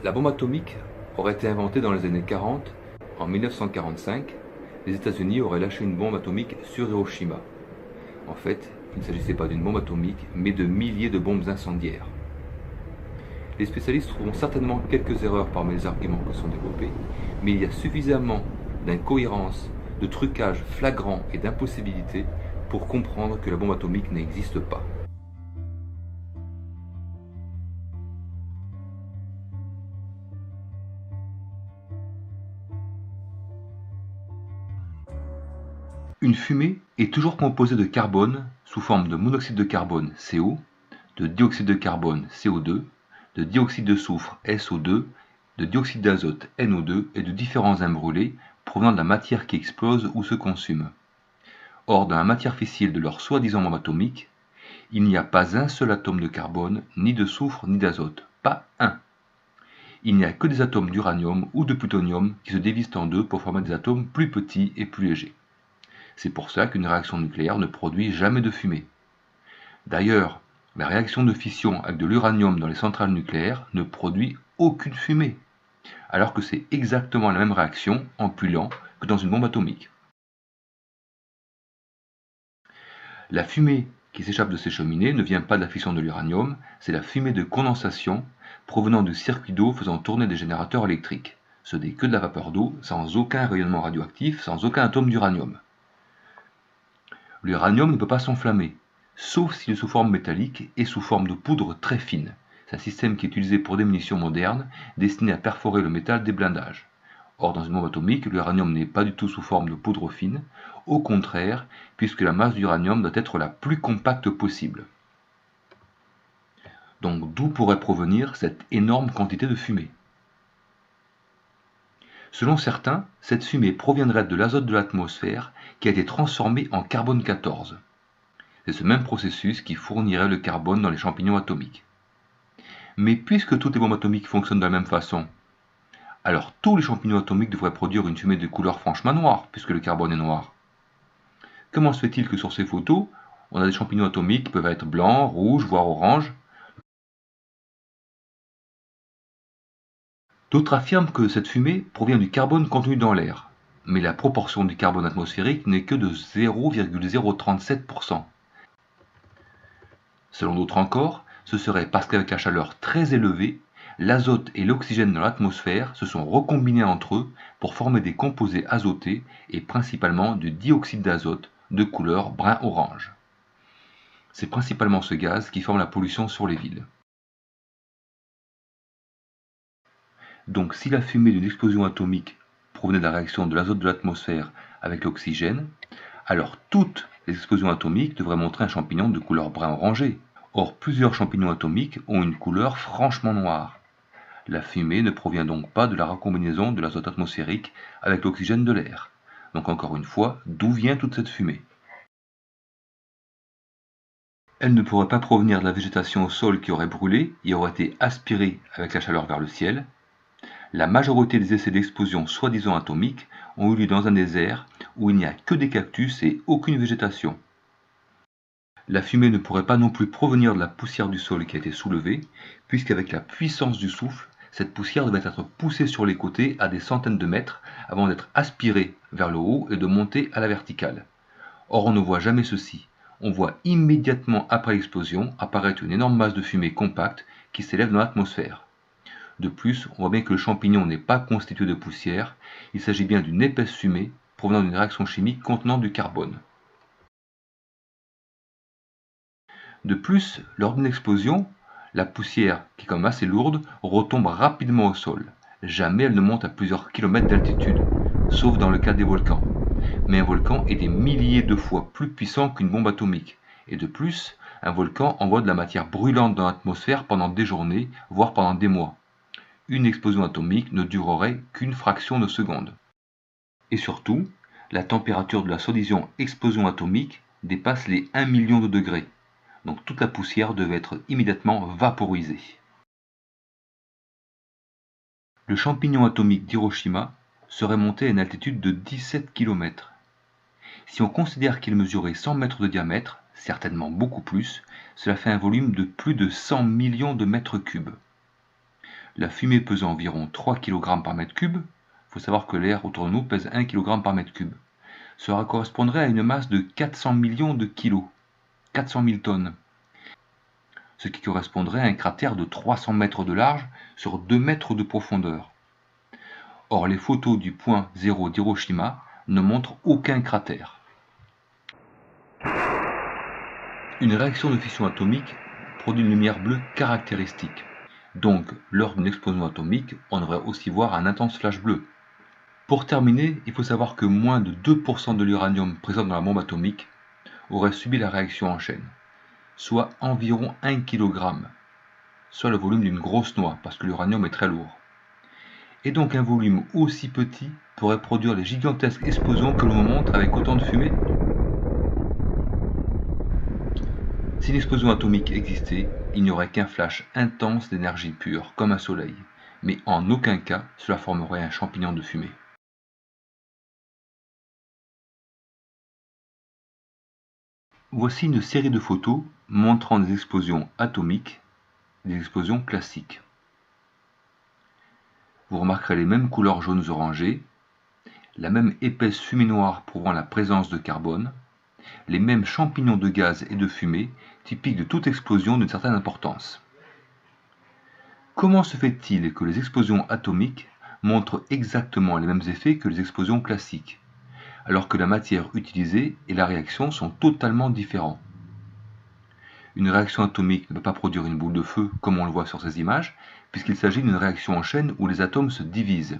La bombe atomique aurait été inventée dans les années 40. En 1945, les États-Unis auraient lâché une bombe atomique sur Hiroshima. En fait, il ne s'agissait pas d'une bombe atomique, mais de milliers de bombes incendiaires. Les spécialistes trouveront certainement quelques erreurs parmi les arguments qui sont développés, mais il y a suffisamment d'incohérences, de trucages flagrants et d'impossibilités pour comprendre que la bombe atomique n'existe pas. Une fumée est toujours composée de carbone sous forme de monoxyde de carbone CO, de dioxyde de carbone CO2, de dioxyde de soufre SO2, de dioxyde d'azote NO2 et de différents imbrûlés provenant de la matière qui explose ou se consume. Or, dans la matière fissile de leur soi-disant bombe atomique, il n'y a pas un seul atome de carbone, ni de soufre, ni d'azote. Pas un. Il n'y a que des atomes d'uranium ou de plutonium qui se divisent en deux pour former des atomes plus petits et plus légers. C'est pour ça qu'une réaction nucléaire ne produit jamais de fumée. D'ailleurs, la réaction de fission avec de l'uranium dans les centrales nucléaires ne produit aucune fumée, alors que c'est exactement la même réaction en brûlant que dans une bombe atomique. La fumée qui s'échappe de ces cheminées ne vient pas de la fission de l'uranium, c'est la fumée de condensation provenant du circuit d'eau faisant tourner des générateurs électriques. Ce n'est que de la vapeur d'eau, sans aucun rayonnement radioactif, sans aucun atome d'uranium. L'uranium ne peut pas s'enflammer, sauf s'il est sous forme métallique et sous forme de poudre très fine. C'est un système qui est utilisé pour des munitions modernes, destinées à perforer le métal des blindages. Or, dans une bombe atomique, l'uranium n'est pas du tout sous forme de poudre fine, au contraire, puisque la masse d'uranium doit être la plus compacte possible. Donc d'où pourrait provenir cette énorme quantité de fumée? Selon certains, cette fumée proviendrait de l'azote de l'atmosphère qui a été transformé en carbone 14. C'est ce même processus qui fournirait le carbone dans les champignons atomiques. Mais puisque toutes les bombes atomiques fonctionnent de la même façon, alors tous les champignons atomiques devraient produire une fumée de couleur franchement noire, puisque le carbone est noir. Comment se fait-il que sur ces photos, on a des champignons atomiques qui peuvent être blancs, rouges, voire oranges? D'autres affirment que cette fumée provient du carbone contenu dans l'air, mais la proportion du carbone atmosphérique n'est que de 0,037%. Selon d'autres encore, ce serait parce qu'avec la chaleur très élevée, l'azote et l'oxygène dans l'atmosphère se sont recombinés entre eux pour former des composés azotés et principalement du dioxyde d'azote de couleur brun-orange. C'est principalement ce gaz qui forme la pollution sur les villes. Donc si la fumée d'une explosion atomique provenait de la réaction de l'azote de l'atmosphère avec l'oxygène, alors toutes les explosions atomiques devraient montrer un champignon de couleur brun-orangé. Or, plusieurs champignons atomiques ont une couleur franchement noire. La fumée ne provient donc pas de la recombinaison de l'azote atmosphérique avec l'oxygène de l'air. Donc encore une fois, d'où vient toute cette fumée? Elle ne pourrait pas provenir de la végétation au sol qui aurait brûlé et aurait été aspirée avec la chaleur vers le ciel. La majorité des essais d'explosion soi-disant atomiques ont eu lieu dans un désert où il n'y a que des cactus et aucune végétation. La fumée ne pourrait pas non plus provenir de la poussière du sol qui a été soulevée, puisqu'avec la puissance du souffle, cette poussière devait être poussée sur les côtés à des centaines de mètres avant d'être aspirée vers le haut et de monter à la verticale. Or on ne voit jamais ceci. On voit immédiatement après l'explosion apparaître une énorme masse de fumée compacte qui s'élève dans l'atmosphère. De plus, on voit bien que le champignon n'est pas constitué de poussière, il s'agit bien d'une épaisse fumée provenant d'une réaction chimique contenant du carbone. De plus, lors d'une explosion, la poussière, qui est quand même assez lourde, retombe rapidement au sol. Jamais elle ne monte à plusieurs kilomètres d'altitude, sauf dans le cas des volcans. Mais un volcan est des milliers de fois plus puissant qu'une bombe atomique. Et de plus, un volcan envoie de la matière brûlante dans l'atmosphère pendant des journées, voire pendant des mois. Une explosion atomique ne durerait qu'une fraction de seconde. Et surtout, la température de la soi-disant explosion atomique dépasse les 1 million de degrés. Donc toute la poussière devait être immédiatement vaporisée. Le champignon atomique d'Hiroshima serait monté à une altitude de 17 km. Si on considère qu'il mesurait 100 mètres de diamètre, certainement beaucoup plus, cela fait un volume de plus de 100 millions de mètres cubes. la fumée pesant environ 3 kg par mètre cube, il faut savoir que l'air autour de nous pèse 1 kg par mètre cube, cela correspondrait à une masse de 400 millions de kilos, 400 000 tonnes, ce qui correspondrait à un cratère de 300 mètres de large sur 2 mètres de profondeur. Or, les photos du point zéro d'Hiroshima ne montrent aucun cratère. Une réaction de fission atomique produit une lumière bleue caractéristique. Donc, lors d'une explosion atomique, on devrait aussi voir un intense flash bleu. Pour terminer, il faut savoir que moins de 2% de l'uranium présent dans la bombe atomique aurait subi la réaction en chaîne, soit environ 1 kg, soit le volume d'une grosse noix, parce que l'uranium est très lourd. Et donc un volume aussi petit pourrait produire les gigantesques explosions que l'on montre avec autant de fumée. Si une explosion atomique existait, il n'y aurait qu'un flash intense d'énergie pure, comme un soleil, mais en aucun cas cela formerait un champignon de fumée. Voici une série de photos montrant des explosions atomiques, des explosions classiques. Vous remarquerez les mêmes couleurs jaunes orangées, la même épaisse fumée noire prouvant la présence de carbone, les mêmes champignons de gaz et de fumée typiques de toute explosion d'une certaine importance. Comment se fait-il que les explosions atomiques montrent exactement les mêmes effets que les explosions classiques, alors que la matière utilisée et la réaction sont totalement différents? Une réaction atomique ne peut pas produire une boule de feu comme on le voit sur ces images, puisqu'il s'agit d'une réaction en chaîne où les atomes se divisent.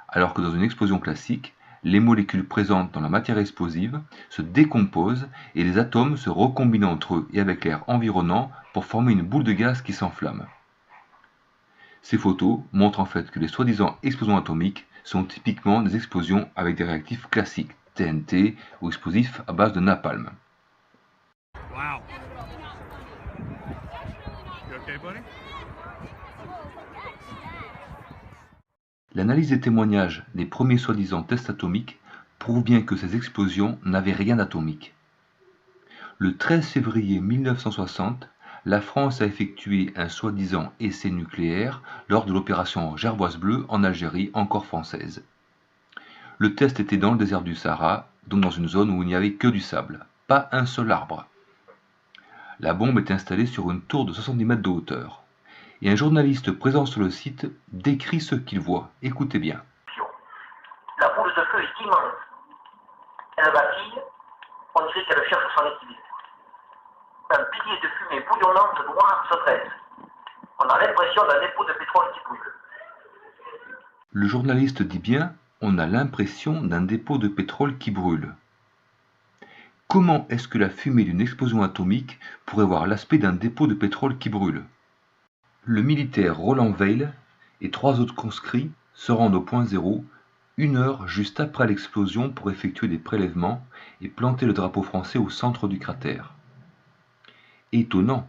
Alors que dans une explosion classique, les molécules présentes dans la matière explosive se décomposent et les atomes se recombinent entre eux et avec l'air environnant pour former une boule de gaz qui s'enflamme. Ces photos montrent en fait que les soi-disant explosions atomiques sont typiquement des explosions avec des réactifs classiques, TNT ou explosifs à base de napalm. Wow. You okay, buddy? L'analyse des témoignages des premiers soi-disant tests atomiques prouve bien que ces explosions n'avaient rien d'atomique. Le 13 février 1960, la France a effectué un soi-disant essai nucléaire lors de l'opération Gerboise bleue en Algérie, encore française. Le test était dans le désert du Sahara, donc dans une zone où il n'y avait que du sable, pas un seul arbre. La bombe est installée sur une tour de 70 mètres de hauteur. Et un journaliste présent sur le site décrit ce qu'il voit. Écoutez bien. La boule de feu est immense. Elle vacille, on dirait qu'elle cherche son équilibre. Un pilier de fumée bouillonnante noire se dresse. On a l'impression d'un dépôt de pétrole qui brûle. Le journaliste dit bien, on a l'impression d'un dépôt de pétrole qui brûle. Comment est-ce que la fumée d'une explosion atomique pourrait avoir l'aspect d'un dépôt de pétrole qui brûle? Le militaire Roland Weil et 3 autres conscrits se rendent au point zéro 1 heure juste après l'explosion pour effectuer des prélèvements et planter le drapeau français au centre du cratère. Étonnant,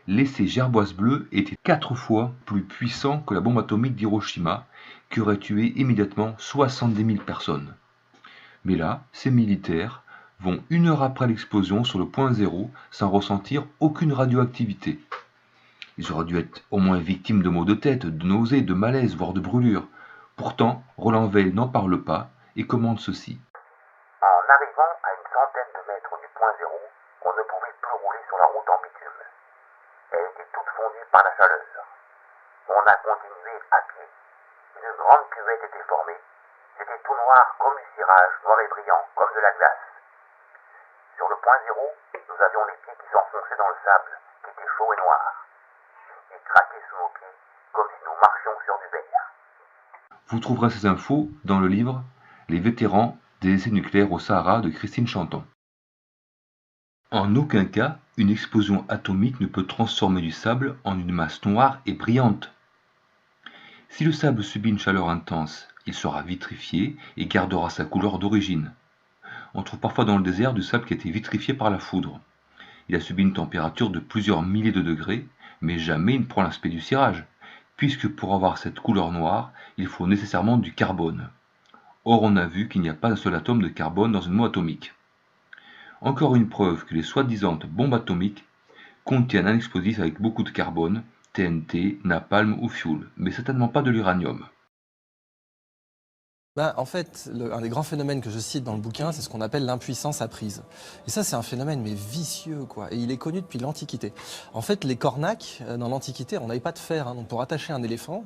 l'essai Gerboise bleue était 4 fois plus puissant que la bombe atomique d'Hiroshima qui aurait tué immédiatement 70 000 personnes. Mais là, ces militaires vont 1 heure après l'explosion sur le point zéro sans ressentir aucune radioactivité. Ils auraient dû être au moins victimes de maux de tête, de nausées, de malaise, voire de brûlures. Pourtant, Roland Weil n'en parle pas et commande ceci. En arrivant à une centaine de mètres du point zéro, on ne pouvait plus rouler sur la route en bitume. Elle était toute fondue par la chaleur. On a continué à pied. Une grande cuvette était formée. C'était tout noir comme du cirage, noir et brillant, comme de la glace. Sur le point zéro, nous avions les pieds qui s'enfonçaient dans le sable, qui était chaud et noir. Et craquait sous nos pieds, comme si nous marchions sur du verre. Vous trouverez ces infos dans le livre Les vétérans des essais nucléaires au Sahara de Christine Chanton. En aucun cas, une explosion atomique ne peut transformer du sable en une masse noire et brillante. Si le sable subit une chaleur intense, il sera vitrifié et gardera sa couleur d'origine. On trouve parfois dans le désert du sable qui a été vitrifié par la foudre. Il a subi une température de plusieurs milliers de degrés, mais jamais il ne prend l'aspect du cirage, puisque pour avoir cette couleur noire, il faut nécessairement du carbone. Or, on a vu qu'il n'y a pas un seul atome de carbone dans une bombe atomique. Encore une preuve que les soi-disant bombes atomiques contiennent un explosif avec beaucoup de carbone, TNT, napalm ou fioul, mais certainement pas de l'uranium. En fait, un des grands phénomènes que je cite dans le bouquin, c'est ce qu'on appelle l'impuissance apprise. Et ça, c'est un phénomène mais vicieux, quoi. Et il est connu depuis l'Antiquité. En fait, les cornacs, dans l'Antiquité, on n'avait pas de fer. Donc pour attacher un éléphant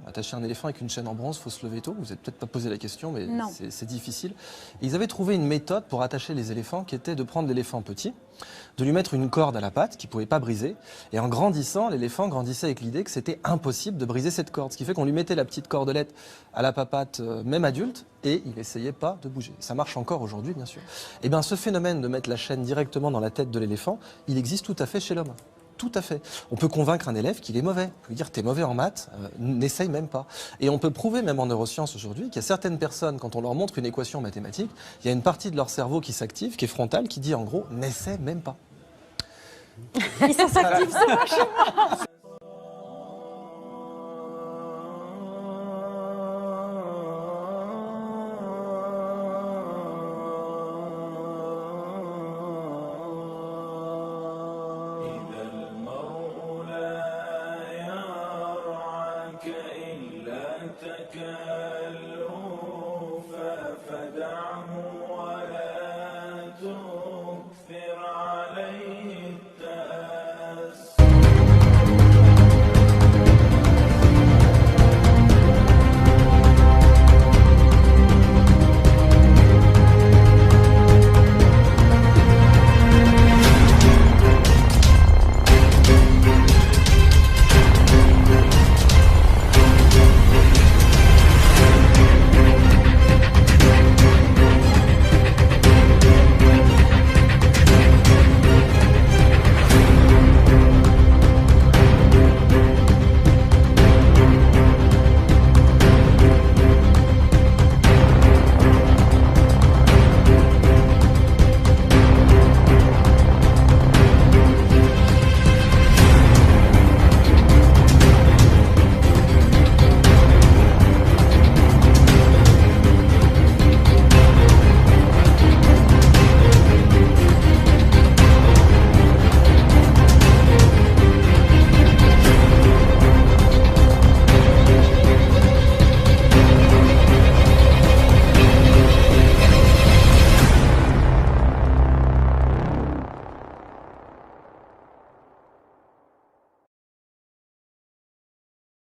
avec une chaîne en bronze, il faut se lever tôt. Vous n'avez peut-être pas posé la question, mais Non. c'est difficile. Et ils avaient trouvé une méthode pour attacher les éléphants qui était de prendre l'éléphant petit, de lui mettre une corde à la patte qui ne pouvait pas briser. Et en grandissant, l'éléphant grandissait avec l'idée que c'était impossible de briser cette corde. Ce qui fait qu'on lui mettait la petite cordelette à la papate, même adulte, et il n'essayait pas de bouger. Ça marche encore aujourd'hui, bien sûr. Et bien, ce phénomène de mettre la chaîne directement dans la tête de l'éléphant, il existe tout à fait chez l'homme. Tout à fait. On peut convaincre un élève qu'il est mauvais. On peut lui dire, t'es mauvais en maths, n'essaye même pas. Et on peut prouver, même en neurosciences aujourd'hui, qu'il y a certaines personnes, quand on leur montre une équation mathématique, il y a une partie de leur cerveau qui s'active, qui est frontale, qui dit en gros, n'essaie même pas. Et ça s'active souvent chez moi. إلا تكلم